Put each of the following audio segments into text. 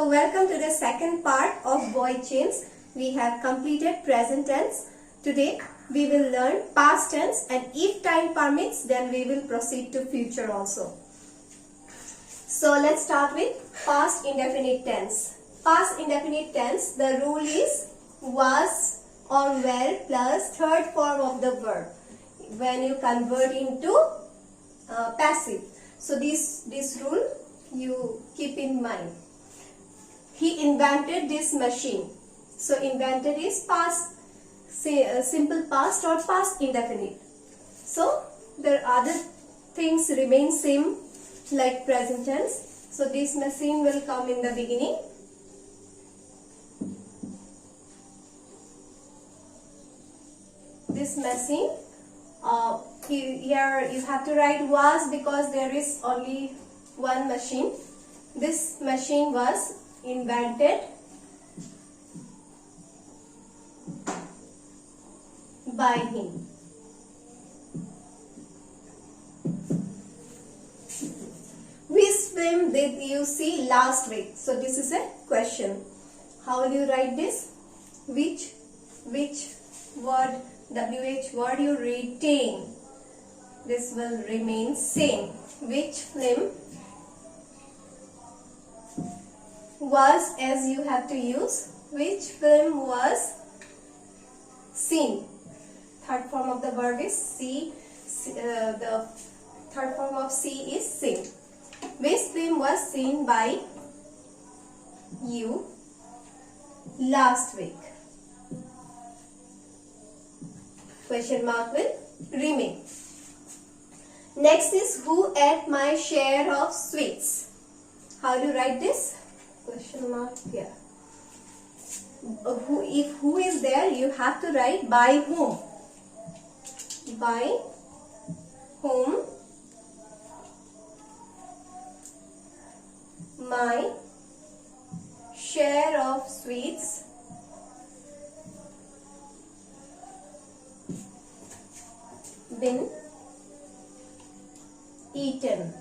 So welcome to the second part of void chains. We have completed present tense. Today we will learn past tense, and if time permits then we will proceed to future also. So let's start with past indefinite tense. Past indefinite tense, the rule is was or were plus third form of the verb when you convert into passive. So this rule you keep in mind. He invented this machine. So invented is past, say simple past or past indefinite. So the other things remain same like present tense. So this machine will come in the beginning. This machine, here you have to write was because there is only one machine. This machine was invented by him. Which film did you see last week? So this is a question. How will you write this? Which word, WH word you retain? This will remain same. Which film was, as you have to use, which film was seen? Third form of the verb is see. The third form of see is seen. Which film was seen by you last week? Question mark will remain. Next is who ate my share of sweets? How do you write this? Question mark here. If who is there, you have to write by whom. By whom my share of sweets been eaten.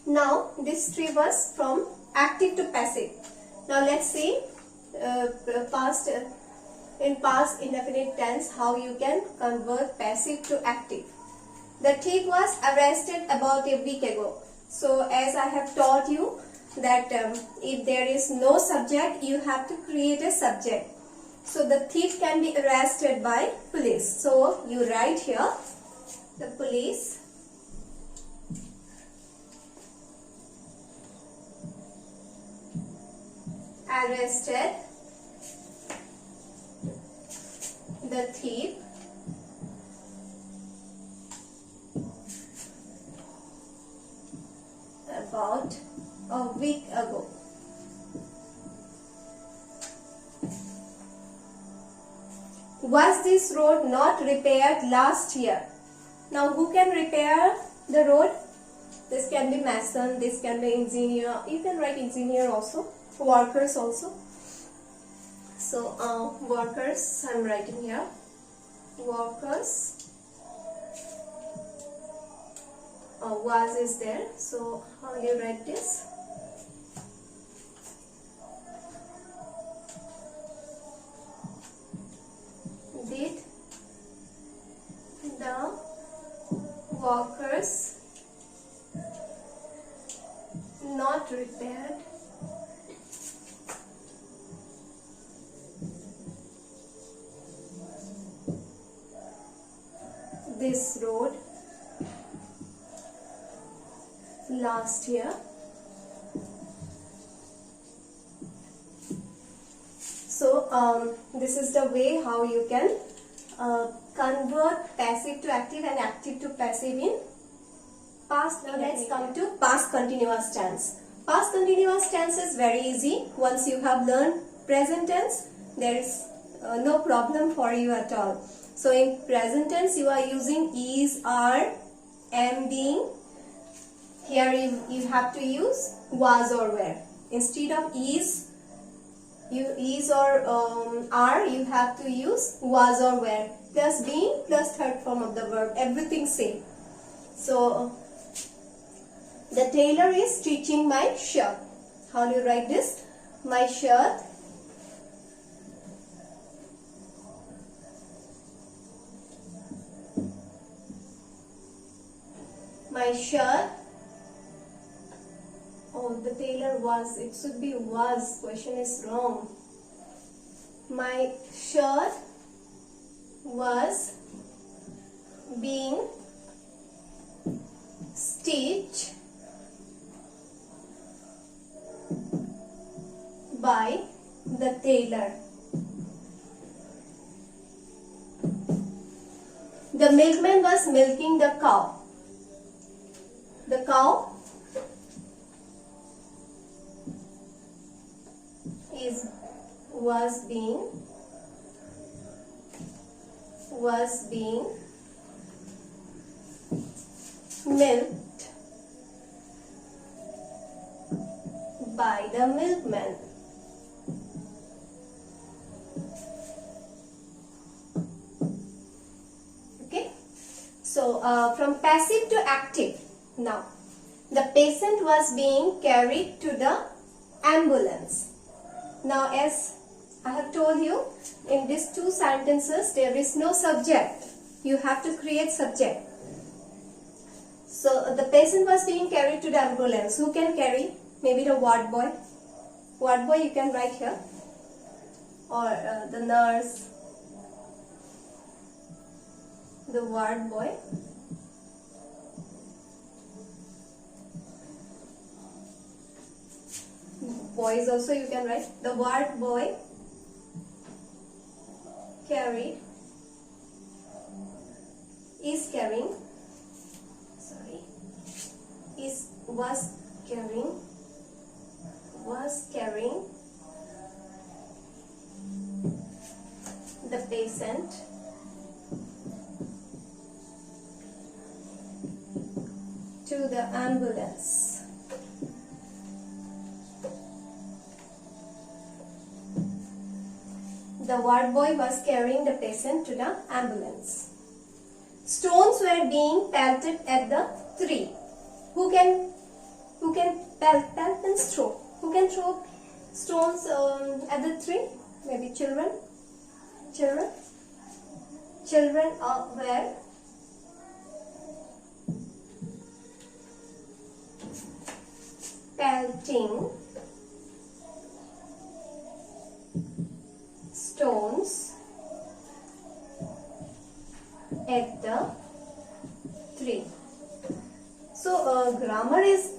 Now this tree was from active to passive. Now let's see in past indefinite tense how you can convert passive to active. The thief was arrested about a week ago. So as I have taught you that if there is no subject, you have to create a subject. So the thief can be arrested by police. So you write here the police arrested the thief about a week ago. Was this road not repaired last year? Now who can repair the road? This can be mason, this can be engineer. You can write engineer also. Workers also. So workers, I'm writing here. Workers. Was is there. So how do you write this? Did the workers not repaired this road last year? So this is the way how you can convert passive to active and active to passive in past. Now let's come to past continuous tense. Past continuous tense is very easy. Once you have learned present tense, there is no problem for you at all. So in present tense you are using is, are, am, being. Here you have to use was or were. Instead of is or are, you have to use was or were. Plus being plus third form of the verb. Everything same. So the tailor is stitching my shirt. How do you write this? My shirt oh, the tailor was, it should be was, question is wrong. My shirt was being stitched by the tailor. The milkman was milking the cow. The cow was being milked by the milkman. Okay, so from passive to active. Now the patient was being carried to the ambulance. Now, as I have told you, in these two sentences there is no subject. You have to create subject. So the patient was being carried to the ambulance. Who can carry? Maybe the ward boy. Ward boy you can write here, or the nurse, the ward boy. Boys also you can write. The ward boy was carrying the patient to the ambulance. The ward boy was carrying the patient to the ambulance. Stones were being pelted at the tree. Who can pelt means throw. Who can throw stones at the tree? Maybe children. Children were pelting stones at the tree. So grammar is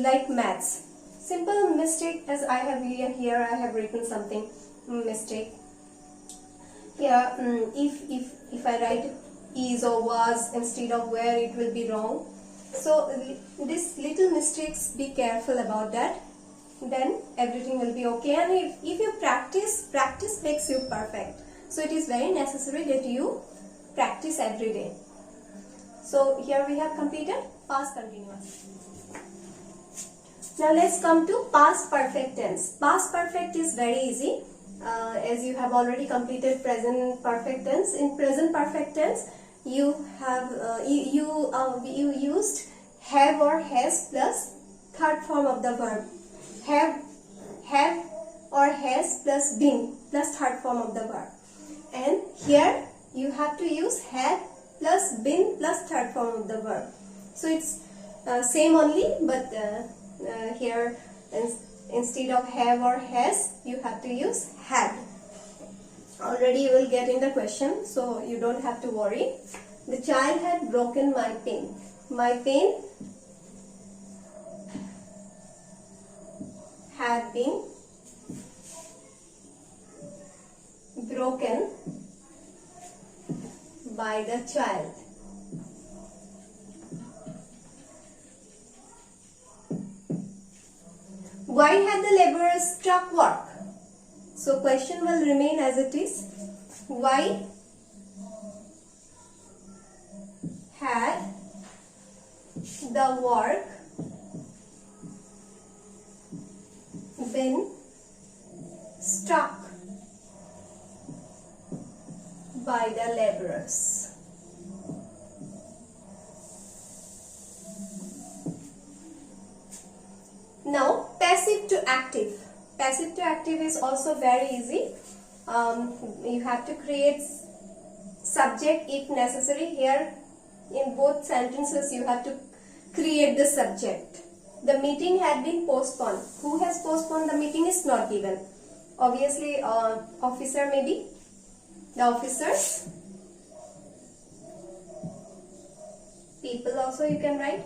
like maths. Simple mistake, as I have here I have written something mistake. Here if I write is or was instead of where, it will be wrong. So this little mistakes, be careful about that. Then everything will be okay. And if you practice makes you perfect. So it is very necessary that you practice every day. So here we have completed past continuous. Now let's come to past perfect tense. Past perfect is very easy, as you have already completed present perfect tense. In present perfect tense, you have you used have or has plus third form of the verb. Have or has plus been plus third form of the verb. And here you have to use had plus been plus third form of the verb. So it's same only, but here instead of have or has, you have to use had. Already you will get in the question, so you don't have to worry. The child had broken my pen. My pen had been broken by the child. Why had the laborers stopped work? So question will remain as it is. Why had the work been stopped by the laborers? active. Passive to active is also very easy. You have to create subject if necessary. Here in both sentences you have to create the subject. The meeting had been postponed. Who has postponed the meeting is not given. Obviously officer maybe. The officers. People also you can write.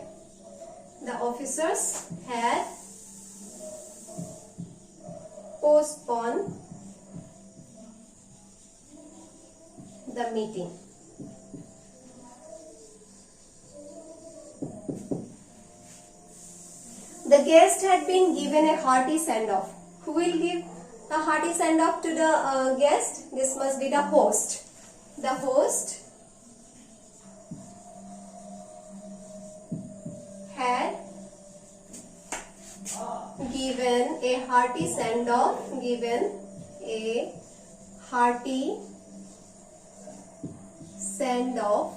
The officers had postponed the meeting. The guest had been given a hearty send-off. Who will give a hearty send-off to the guest? This must be the host. The host had given a hearty send-off. Given a hearty send-off.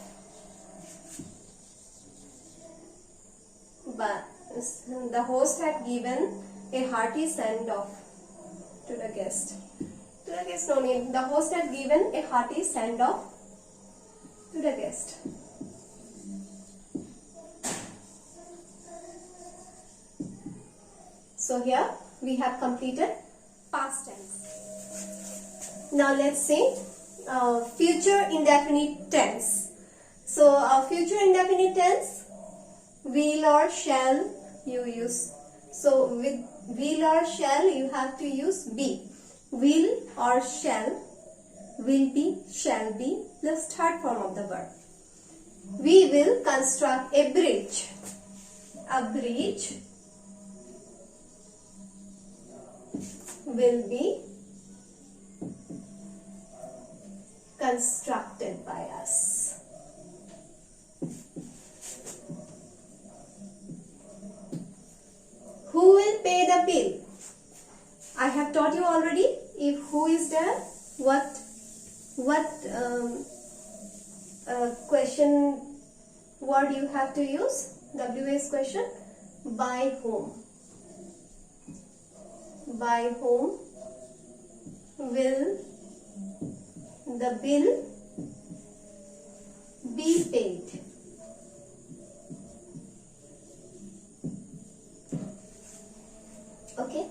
But the host had given a hearty send-off to the guest. To the guest, no need. The host had given a hearty send-off to the guest. So here we have completed past tense. Now let's see future indefinite tense. So future indefinite tense, will or shall you use. So with will or shall you have to use be. Will or shall, will be, shall be, plus third form of the verb. We will construct a bridge. A bridge will be constructed by us. Who will pay the bill? I have taught you already. If who is there, what question word you have to use? WH question. By whom? By whom will the bill be paid? Okay,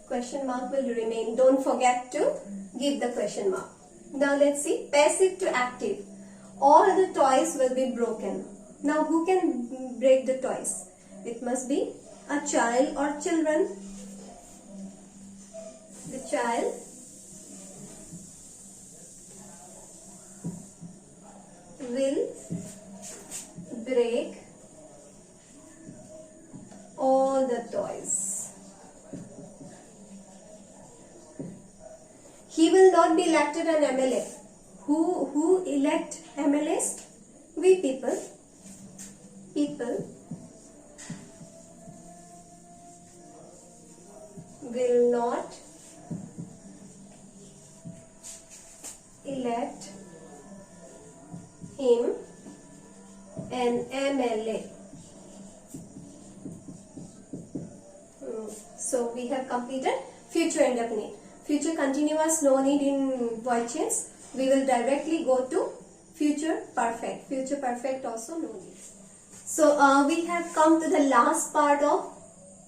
question mark will remain. Don't forget to give the question mark. Now let's see passive to active. All the toys will be broken. Now who can break the toys? It must be a child or children. The child will break all the toys. He will not be elected an MLA. Who elect MLAs? We people. People will not elect him an MLA. So we have completed future indefinite. Future continuous, no need in void change. We will directly go to future perfect. Future perfect also no need. So we have come to the last part of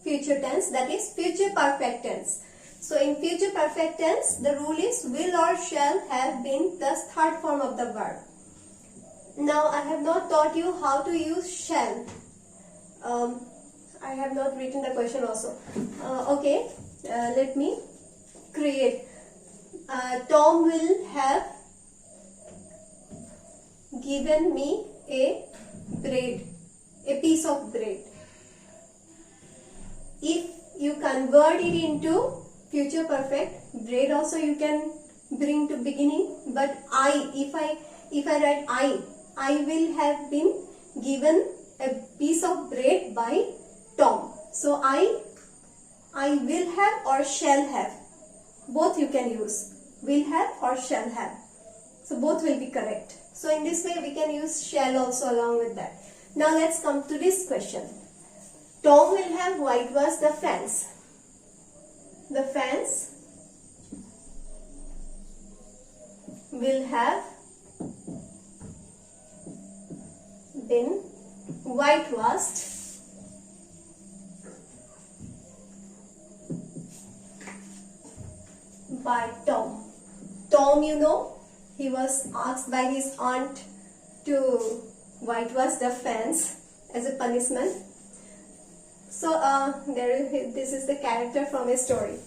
future tense, that is future perfect tense. So in future perfect tense, the rule is will or shall have been plus third form of the verb. Now I have not taught you how to use shall. I have not written the question also. Okay, let me create. Tom will have given me a bread, a piece of bread. If you convert it into future perfect, bread also you can bring to beginning, but if I write I will have been given a piece of bread by Tom. So I will have or shall have. Both you can use. Will have or shall have. So both will be correct. So in this way we can use shall also along with that. Now let's come to this question. Tom will have whitewashed the fence. the fence will have been whitewashed by Tom. Tom, you know, he was asked by his aunt to whitewash the fence as a punishment. So this is the character from a story.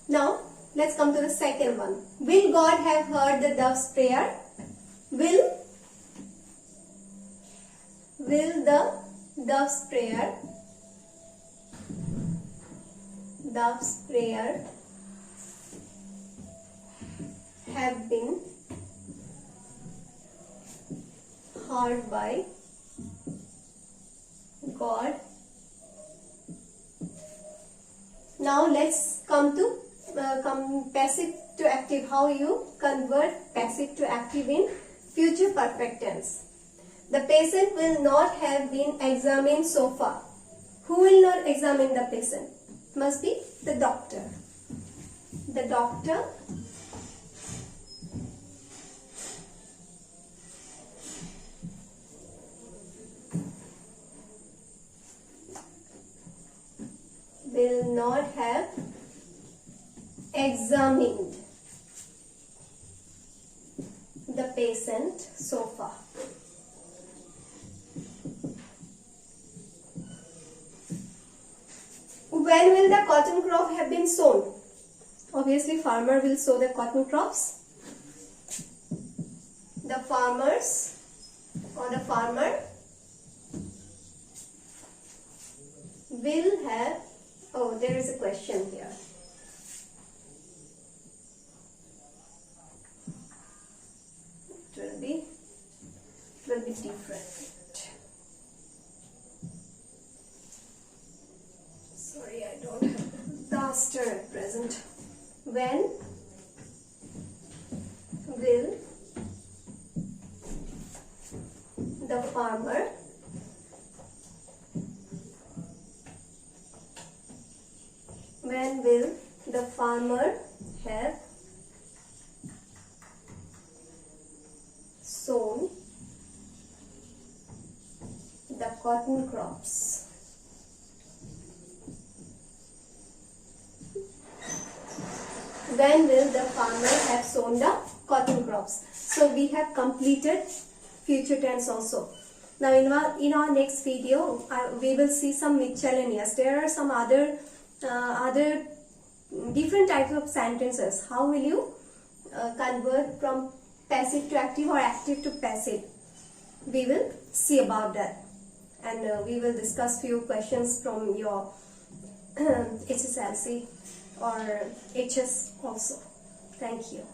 Now let's come to the second one. Will God have heard the dove's prayer? Will the dove's prayer have been heard by God? Now let's come to passive to active. How you convert passive to active in future perfect tense. The patient will not have been examined so far. Who will not examine the patient? Must be the doctor. The doctor will not have examined the patient so far. When will the cotton crop have been sown? Obviously, farmer will sow the cotton crops. The farmers or the farmer will have. Oh, there is a question here. It will be different. Sorry, I don't have the duster at present. When will the farmer have sown the cotton crops? When will the farmer have sown the cotton crops? So we have completed future tense also. Now in our next video, we will see some miscellaneous. There are some other different types of sentences. How will you convert from passive to active or active to passive? We will see about that, and we will discuss few questions from your HSLC or HS also. Thank you.